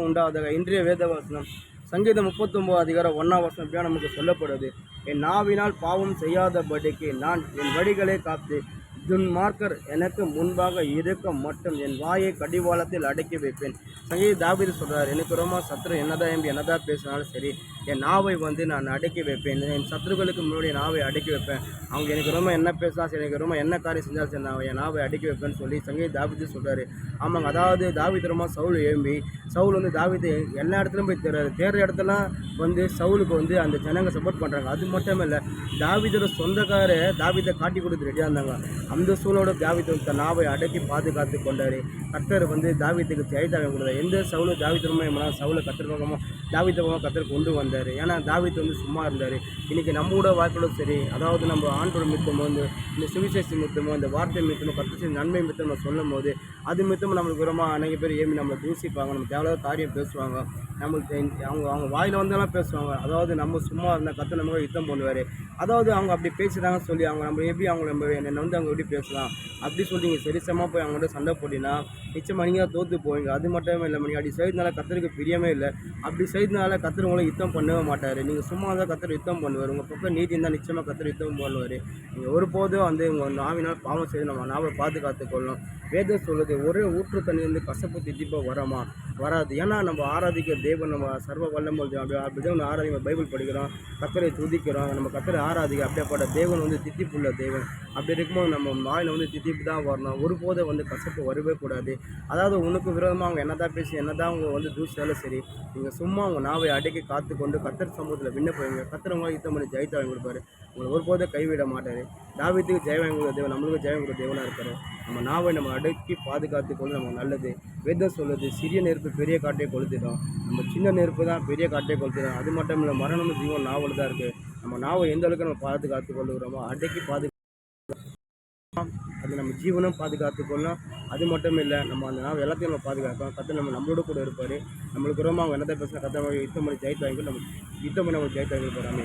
உண்டாவதாக. இன்றைய வேத வசனம் சங்கீதம் 39 அதிகாரம் 1ஆம் வசனம் இப்படியா நமக்கு சொல்லப்படுது. என் நாவினால் பாவம் செய்யாதபடிக்கு நான் என் வழிகளை காத்து துன்மார்க்கர் எனக்கு முன்பாக இருக்க மட்டும் என் வாயை கடிவாளத்தில் அடக்கி வைப்பேன். சங்கீத தாவீது சொல்கிறார், எனக்கு ரொம்ப சத்ரு என்னதான் பேசினாலும் சரி, என் நாவை நான் அடக்கி வைப்பேன். என் சத்ருக்களுக்கு முன்னாடி நாவை அடக்கி வைப்பேன். அவங்க எனக்கு ரொம்ப என்ன பேசினாலும் சரி, எனக்கு ரொம்ப என்ன காரியம் செஞ்சாலும் சரி, நான் என் நாவை அடக்கி வைப்பேன்னு சொல்லி சங்கீத தாவீது சொல்கிறாரு. ஆமாங்க, அதாவது தாவீது ரொம்ப சவுல் தாவீது எல்லா இடத்துலையும் போய் தேடுற இடத்துலாம் சவுலுக்கு அந்த ஜனங்க சப்போர்ட் பண்ணுறாங்க. அது மட்டும் இல்லை, தாவீதோட சொந்தக்கார தாவீதை காட்டி கொடுத்து ரெடியாக இருந்தாங்க. அந்த சூழலோட தாவீது தன் நாவை அடக்கி பாதுகாத்து கொண்டார். கர்த்தர் தாவீதுக்கு ஜெயதாவை கொடுத்தார். எந்த சவுலும் தாவீதுமா சவுலை கத்திரமாக கர்த்தர் கொண்டு வந்தார். ஏன்னா தாவீது சும்மா இருந்தார். இன்றைக்கி நம்மளோட வாழ்க்கையோட சரி, அதாவது நம்ம ஆண்டோட மித்தமோ இந்த சுவிசேஷ மித்தமோ இந்த வார்த்தை மித்தமோ கர்த்தர் நன்மை மித்தம் நம்ம சொல்லும் போது அது மித்தமும் நம்மளுக்கு ரொம்ப அநேக பேர் நம்மளை தூசிப்பாங்க, நம்ம தேவையான காரியம் பேசுவாங்க. நம்மளுக்கு அவங்க வாயில் வந்தெல்லாம் பேசுவாங்க. அதாவது நம்ம சும்மா இருந்தால் கர்த்தர் நம்ம யுத்தம் பண்ணுவார். அதாவது அவங்க அப்படி பேசுகிறாங்கன்னு சொல்லி நம்ம எப்படி என்னை அவங்க எப்படி பேசலாம் அப்படி சொல்லி நீங்கள் சரிசமாக போய் அவங்கள்ட்ட சண்டை போட்டிங்கன்னா நிச்சயமாக நீங்கள் தோற்று போவீங்க. அது மட்டுமே இல்லை, நீங்கள் அப்படி செய்தனால கர்த்தருக்கு பிரியமே இல்லை. அப்படி செய்தனால கர்த்தர் உங்களை யுத்தம் பண்ணவே மாட்டார். நீங்கள் சும்மா தான் கர்த்தர் யுத்தம் பண்ணுவார். உங்கள் பக்கம் நீதி இருந்தால் நிச்சயமாக கர்த்தர் யுத்தம் பண்ணுவார். நீங்கள் ஒருபோதும் உங்கள் நாவினால் பாவம் செய்து நம்ம நாவை பாதுகாத்துக்கொள்ளணும். வேதம் சொல்லுது, ஒரே ஊற்று தண்ணி கசப்பு திட்டிப்பாக வராது. ஏன்னா நம்ம ஆராதிக்கிற தேவன் நம்ம சர்வ வல்லமல் அப்படிதான் ஆராதிக்க பைபிள் படிக்கிறோம், கர்த்தரை துதிக்கிறோம், நம்ம கர்த்தரை ஆராதிக்க. அப்படியேப்பட்ட தேவன் தித்திப்புள்ள தேவன். அப்படி இருக்கும்போது நம்ம வாயில் தித்திப்பு தான் வரணும். ஒருபோதும் கசப்பு வரவே கூடாது. அதாவது உனக்கு விரோதமாக அவங்க என்னதான் பேசி என்னதான் அவங்க தூசியாலும் சரி, நீங்கள் சும்மா உங்கள் நாவை அடக்கி காத்துக்கொண்டு கர்த்தர் சமூகத்தில் விண்ணப்பங்க. கர்த்தர் உங்களை யுத்தம் பண்ணி ஜெயித்து வாங்கி கொடுப்பாரு. உங்களை ஒருபோதும் கைவிட மாட்டார். தாவீதுக்கு ஜெய வாங்கி கொடுத்த தேவன் நம்மளுக்கு ஜெய கொடுத்த தேவனாக இருப்பார். நம்ம நாவை நம்ம அடக்கி பாதுகாத்து கொண்டு நம்ம நல்லது. வேதம் சொல்லுது, சிறிய நெருப்பு பெரிய காட்டை கொளுத்திடும், நம்ம சின்ன நெருப்பு தான் பெரிய காட்டை கொளுத்திடும். அது மட்டும் இல்லை, மரணமும் ஜீவன் நாவல் தான் இருக்குது. நம்ம நாவை எந்த அளவுக்கு நம்ம பாதுகாத்து கொள்ளுகிறோமோ அடக்கி அது நம்ம ஜீவனும் பாதுகாத்து கொள்ளலாம். அது மட்டும் இல்லை, நம்ம அந்த நாள் எல்லாத்தையும் நம்ம பாதுகாக்கலாம். கர்த்தர் நம்மளோட கூட இருப்பார். நம்மளுக்கு ரொம்ப அவங்க என்னதான் பேசினா கர்த்தர் யுத்தம் பண்ணி ஜெயித்து வாங்கி நம்ம யுத்தம் பண்ணி அவங்க ஜெயித்து வாங்கி போகிறாங்க.